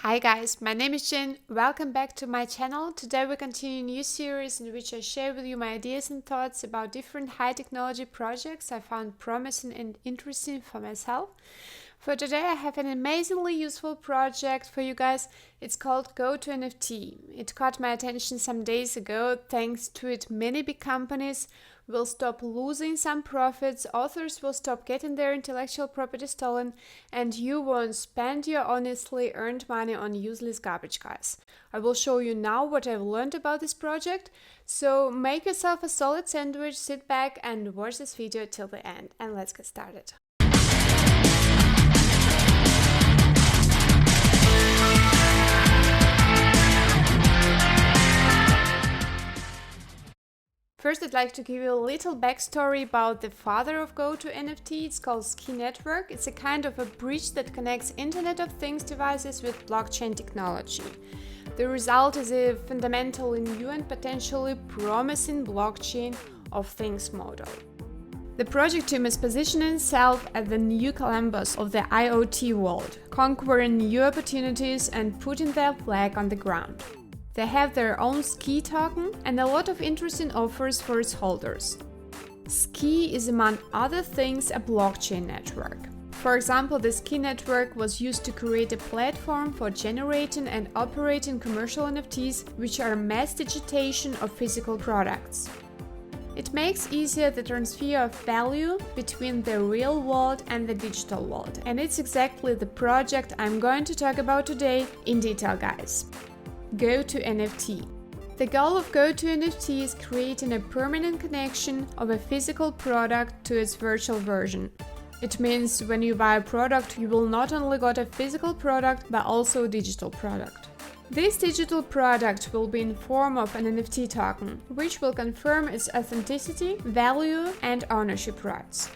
Hi guys, my name is Jin. Welcome back to my channel. Today we continue a new series in which I share with you my ideas and thoughts about different high technology projects I found promising and interesting for myself. For today I have an amazingly useful project for you guys. It's called GO2NFT. It caught my attention some days ago. Thanks to it, many big companies will stop losing some profits, authors will stop getting their intellectual property stolen, and you won't spend your honestly earned money on useless garbage, guys. I will show you now what I've learned about this project, so make yourself a solid sandwich, sit back and watch this video till the end, and let's get started. First, I'd like to give you a little backstory about the father of GO2NFT. It's called Ski Network. It's a kind of a bridge that connects Internet of Things devices with blockchain technology. The result is a fundamentally new and potentially promising blockchain of things model. The project team is positioning itself as the new Columbus of the IoT world, conquering new opportunities and putting their flag on the ground. They have their own Ski token and a lot of interesting offers for its holders. Ski is, among other things, a blockchain network. For example, the Ski network was used to create a platform for generating and operating commercial NFTs, which are mass digitation of physical products. It makes easier the transfer of value between the real world and the digital world, and it's exactly the project I'm going to talk about today in detail, guys. GO2NFT. The goal of GO2NFT is creating a permanent connection of a physical product to its virtual version. It means when you buy a product, you will not only get a physical product, but also a digital product. This digital product will be in form of an NFT token, which will confirm its authenticity, value, and ownership rights.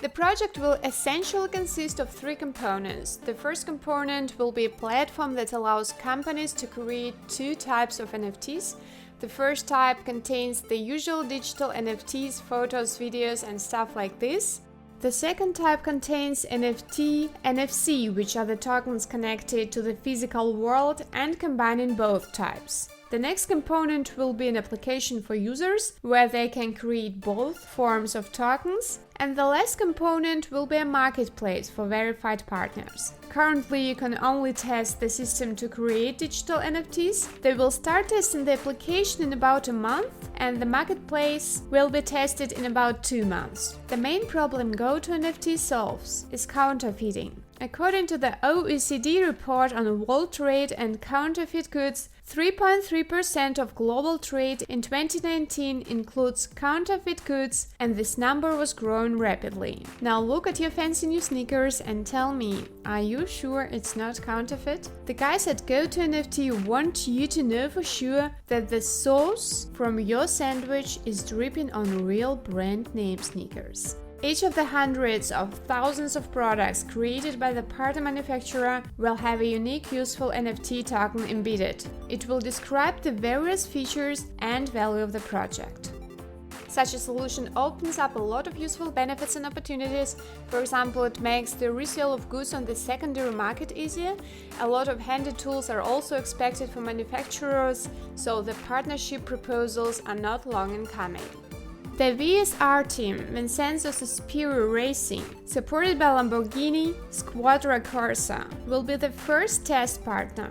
The project will essentially consist of three components. The first component will be a platform that allows companies to create two types of NFTs. The first type contains the usual digital NFTs, photos, videos, and stuff like this. The second type contains NFT, NFC, which are the tokens connected to the physical world and combining both types. The next component will be an application for users, where they can create both forms of tokens, and the last component will be a marketplace for verified partners. Currently, you can only test the system to create digital NFTs. They will start testing the application in about a month, and the marketplace will be tested in about 2 months. The main problem GO2NFT solves is counterfeiting. According to the OECD report on world trade and counterfeit goods, 3.3% of global trade in 2019 includes counterfeit goods, and this number was growing rapidly. Now look at your fancy new sneakers and tell me, are you sure it's not counterfeit? The guys at GO2NFT want you to know for sure that the sauce from your sandwich is dripping on real brand name sneakers. Each of the hundreds of thousands of products created by the partner manufacturer will have a unique useful NFT token embedded. It will describe the various features and value of the project. Such a solution opens up a lot of useful benefits and opportunities. For example, it makes the resale of goods on the secondary market easier. A lot of handy tools are also expected from manufacturers, so the partnership proposals are not long in coming. The VSR team, Vincenzo Superior Racing, supported by Lamborghini Squadra Corsa, will be the first test partner.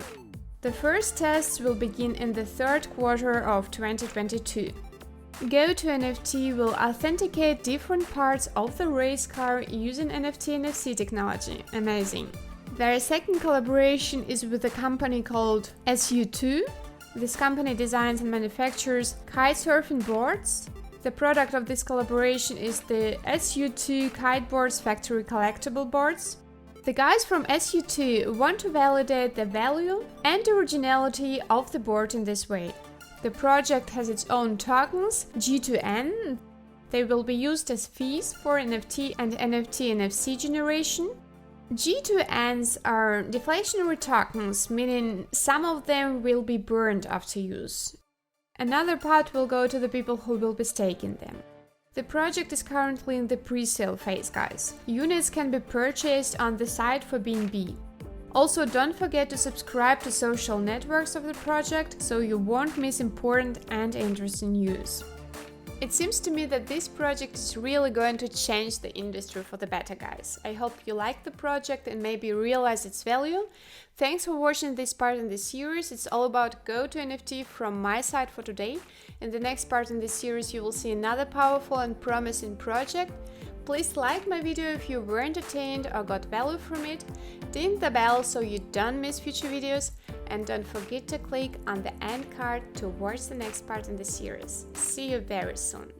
The first tests will begin in the third quarter of 2022. GO2NFT will authenticate different parts of the race car using NFT-NFC technology. Amazing! Their second collaboration is with a company called SU2. This company designs and manufactures kitesurfing boards. The product of this collaboration is the SU2 Kiteboards Factory Collectible Boards. The guys from SU2 want to validate the value and originality of the board in this way. The project has its own tokens, G2N. They will be used as fees for NFT and NFT-NFC generation. G2Ns are deflationary tokens, meaning some of them will be burned after use. Another part will go to the people who will be staking them. The project is currently in the pre-sale phase, guys. Units can be purchased on the site for BNB. Also, don't forget to subscribe to social networks of the project so you won't miss important and interesting news. It seems to me that this project is really going to change the industry for the better, guys. I hope you like the project and maybe realize its value. Thanks for watching this part in the series. It's all about GO2NFT from my side for today. In the next part in the series you will see another powerful and promising project. Please like my video if you were entertained or got value from it, ding the bell so you don't miss future videos, and don't forget to click on the end card to watch the next part in the series. See you very soon!